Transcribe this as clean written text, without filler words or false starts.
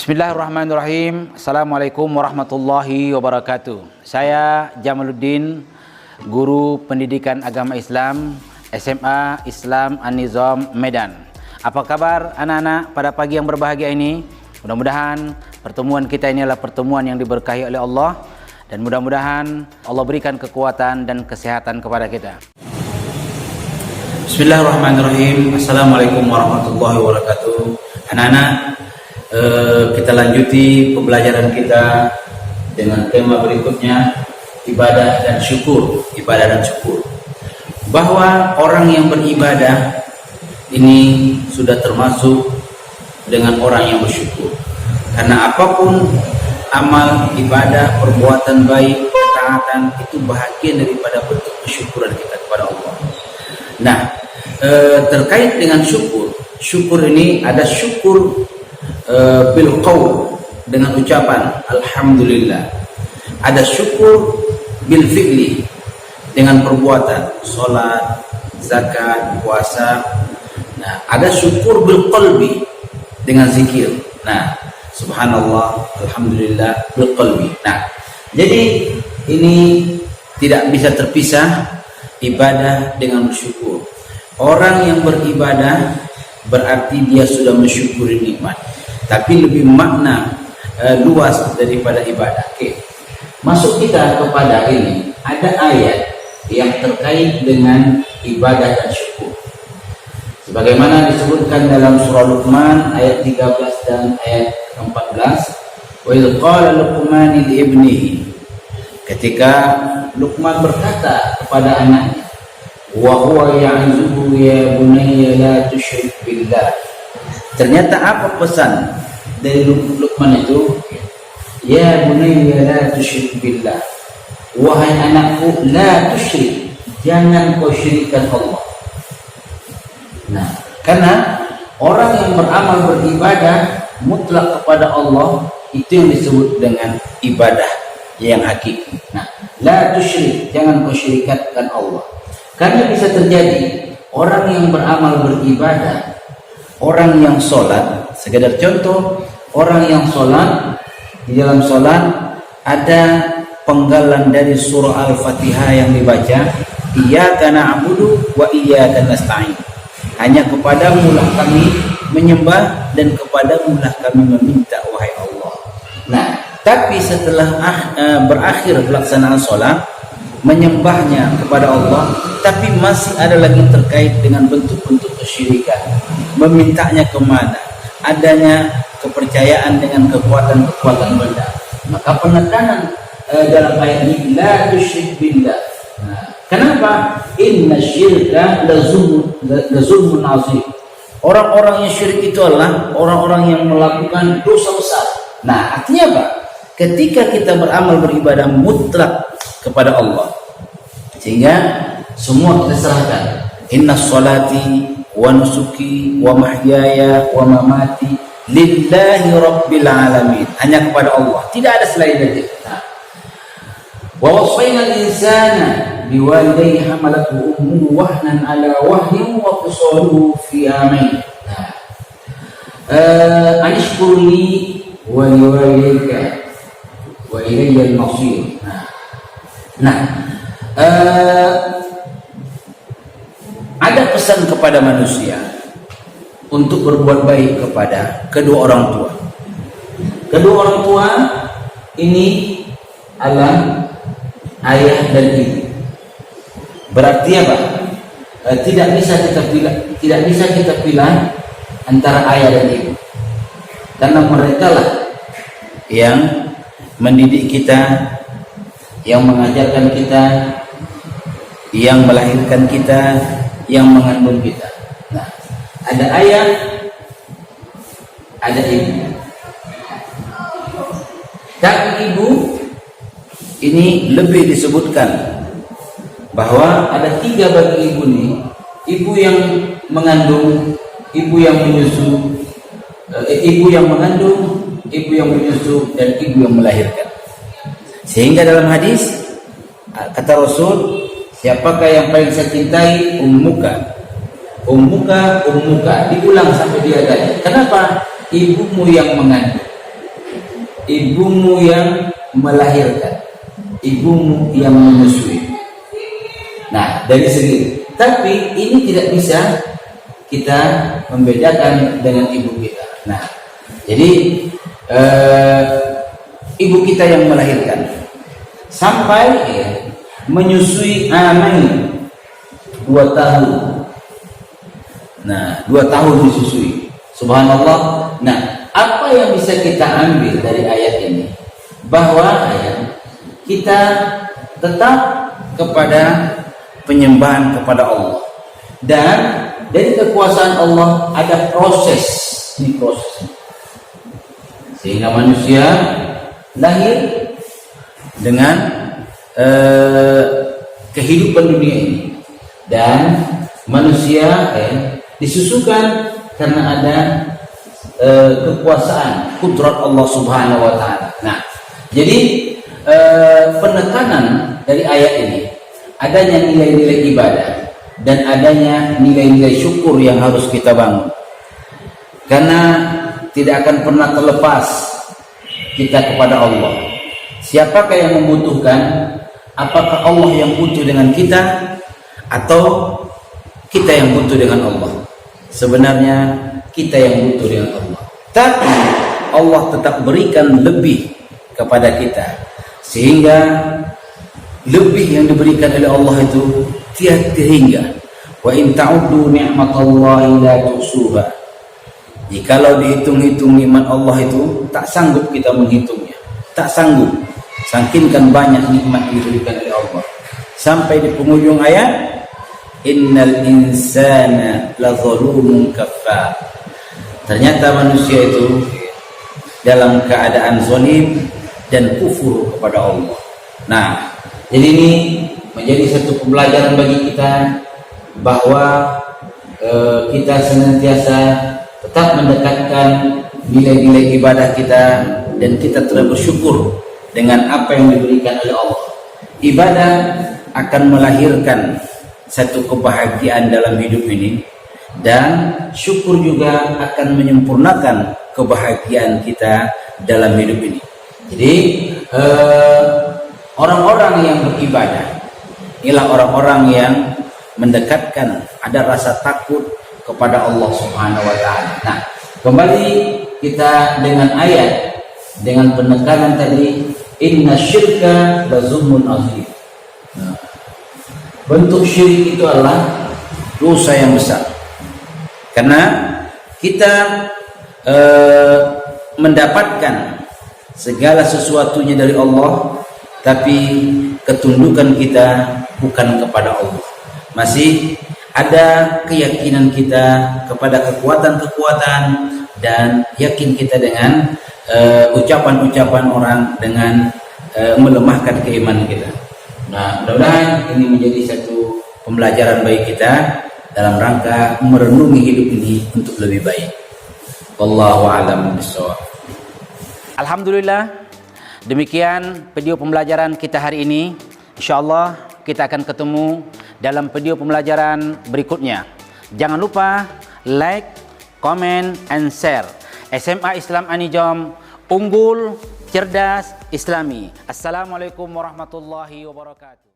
Bismillahirrahmanirrahim. Assalamualaikum warahmatullahi wabarakatuh. Saya Jamaluddin, guru pendidikan agama Islam SMA Islam An-Nizam Medan. Apa kabar anak-anak pada pagi yang berbahagia ini? Mudah-mudahan pertemuan kita ini adalah pertemuan yang diberkahi oleh Allah, dan mudah-mudahan Allah berikan kekuatan dan kesehatan kepada kita. Bismillahirrahmanirrahim. Assalamualaikum warahmatullahi wabarakatuh. Anak-anak, kita lanjuti pembelajaran kita dengan tema berikutnya, ibadah dan syukur. Ibadah dan syukur. Bahwa orang yang beribadah ini sudah termasuk dengan orang yang bersyukur. Karena apapun amal, ibadah, perbuatan baik, ketaatan, itu bahagian daripada bentuk kesyukuran kita kepada Allah. Nah, terkait dengan syukur, syukur ini ada syukur bil qaul, dengan ucapan alhamdulillah. Ada syukur bil fi'li, dengan perbuatan, salat, zakat, puasa. Nah, ada syukur bil qalbi, dengan zikir. Nah, subhanallah, alhamdulillah bil qalbi. Nah, jadi ini tidak bisa terpisah, ibadah dengan bersyukur. Orang yang beribadah berarti dia sudah mensyukuri nikmat, tapi lebih makna luas daripada ibadah. Oke. Masuk kita kepada ini, ada ayat yang terkait dengan ibadah dan syukur. Sebagaimana disebutkan dalam surah Luqman ayat 13 dan ayat 14. Wa idz qala Luqman li ibnihi, ketika Luqman berkata kepada anaknya, wa huwa ya'zuhu ya bunayya la tusyrik billah. Ternyata apa pesan dari Luqman itu? Ya bunayya la tusyrik billah, wahai anakku, la tusyrik, jangan kau syirikkan Allah. Nah, karena orang yang beramal beribadah mutlak kepada Allah, itu yang disebut dengan ibadah yang hakiki. Nah, la tusyrik, jangan kau syirikkan Allah. Karena bisa terjadi orang yang beramal beribadah, orang yang sholat, sekedar contoh, orang yang sholat, di dalam sholat ada penggalan dari surah Al-Fatihah yang dibaca, iyyaka na'budu wa iyyaka nasta'in. Hanya kepadamu lah kami menyembah dan kepadamu lah kami meminta, wahai Allah. Nah, tapi setelah berakhir pelaksanaan sholat, menyembahnya kepada Allah, tapi masih ada lagi terkait dengan bentuk-bentuk kesyirikan. Memintanya kemana? Adanya kepercayaan dengan kekuatan-kekuatan benda. Maka penekanan dalam ayat ini, la tusyrik billah. Nah, kenapa? Inna syirka lazulmun azim. Orang-orang yang syirik itu adalah orang-orang yang melakukan dosa besar. Nah, artinya apa? Ketika kita beramal beribadah mutlak kepada Allah, sehingga semua kita serahkan, inna sholati wa nusuki wa mahyaya wa mamati lillahi rabbil alamin, hanya kepada Allah, tidak ada selain dari kita. Wa wasayna al-insana biwalidayhi hamalathu ummuhu wahnan ala wahnin wa fisaluhu fi amain. Anishkurli wa liwalidayka wa ilayya al-masir. Nah, ada pesan kepada manusia untuk berbuat baik kepada kedua orang tua. Kedua orang tua ini adalah ayah dan ibu. Berarti apa? Tidak bisa kita pilih antara ayah dan ibu, karena mereka lah yang mendidik kita, yang mengajarkan kita, yang melahirkan kita, yang mengandung kita. Nah, ada ayah, ada ibu. Tapi ibu ini lebih disebutkan bahwa ada 3 bagi ibu nih. Ibu yang mengandung, ibu yang menyusu, ibu yang mengandung, ibu yang menyusu, dan ibu yang melahirkan. Sehingga dalam hadis kata Rasul, siapakah yang paling saya cintai? Ummuka, ummuka, ummuka. Diulang sampai dia tadi. Kenapa? Ibumu yang mengandung. ibumu yang melahirkan, ibumu yang menyusui. Nah, dari segi, tapi ini tidak bisa kita membedakan dengan ibu kita. Nah, jadi ibu kita yang melahirkan sampai menyusui amain 2 tahun. Nah, 2 tahun disusui. Subhanallah. Nah, apa yang bisa kita ambil dari ayat ini? Bahwa kita tetap kepada penyembahan kepada Allah, dan dari kekuasaan Allah ada proses, ini proses, sehingga manusia lahir dengan kehidupan dunia ini, dan manusia disusukan karena ada kekuasaan kudrat Allah Subhanahu wa taala. Nah, jadi penekanan dari ayat ini adanya nilai-nilai ibadah dan adanya nilai-nilai syukur yang harus kita bangun, karena tidak akan pernah terlepas kita kepada Allah. Siapakah yang membutuhkan? Apakah Allah yang butuh dengan kita atau kita yang butuh dengan Allah? Sebenarnya kita yang butuh dengan Allah, tapi Allah tetap berikan lebih kepada kita, sehingga lebih yang diberikan oleh Allah itu tiada terhingga. Wa in ta'uddu ni'matallahi la tuhsuha. Jikalau dihitung-hitung nikmat Allah itu tak sanggup kita menghitungnya, tak sanggup. Saking banyak nikmat yang diberikan oleh Allah. Sampai di penghujung ayat, innal insana lazalumun kafar. Ternyata manusia itu dalam keadaan zalim dan kufur kepada Allah. Nah, jadi ini menjadi satu pembelajaran bagi kita bahwa kita senantiasa tetap mendekatkan nilai-nilai ibadah kita, dan kita telah bersyukur dengan apa yang diberikan oleh Allah. Ibadah akan melahirkan satu kebahagiaan dalam hidup ini, dan syukur juga akan menyempurnakan kebahagiaan kita dalam hidup ini. Jadi orang-orang yang beribadah inilah orang-orang yang mendekatkan, ada rasa takut kepada Allah Subhanahu wa taala. Nah, kembali kita dengan ayat dengan penekanan tadi, inna syirka lazulmun azim. Nah, bentuk syirik itu adalah dosa yang besar, karena kita mendapatkan segala sesuatunya dari Allah, tapi ketundukan kita bukan kepada Allah. Masih ada keyakinan kita kepada kekuatan-kekuatan, dan yakin kita dengan ucapan-ucapan orang, dengan melemahkan keimanan kita. Nah, mudah-mudahan ini menjadi satu pembelajaran bagi kita dalam rangka merenungi hidup ini untuk lebih baik. Wallahu a'lam bishawab. Alhamdulillah, demikian video pembelajaran kita hari ini. InsyaAllah kita akan ketemu dalam video pembelajaran berikutnya. Jangan lupa like, comment, and share. SMA Islam Anijom, unggul, cerdas, Islami. Assalamualaikum warahmatullahi wabarakatuh.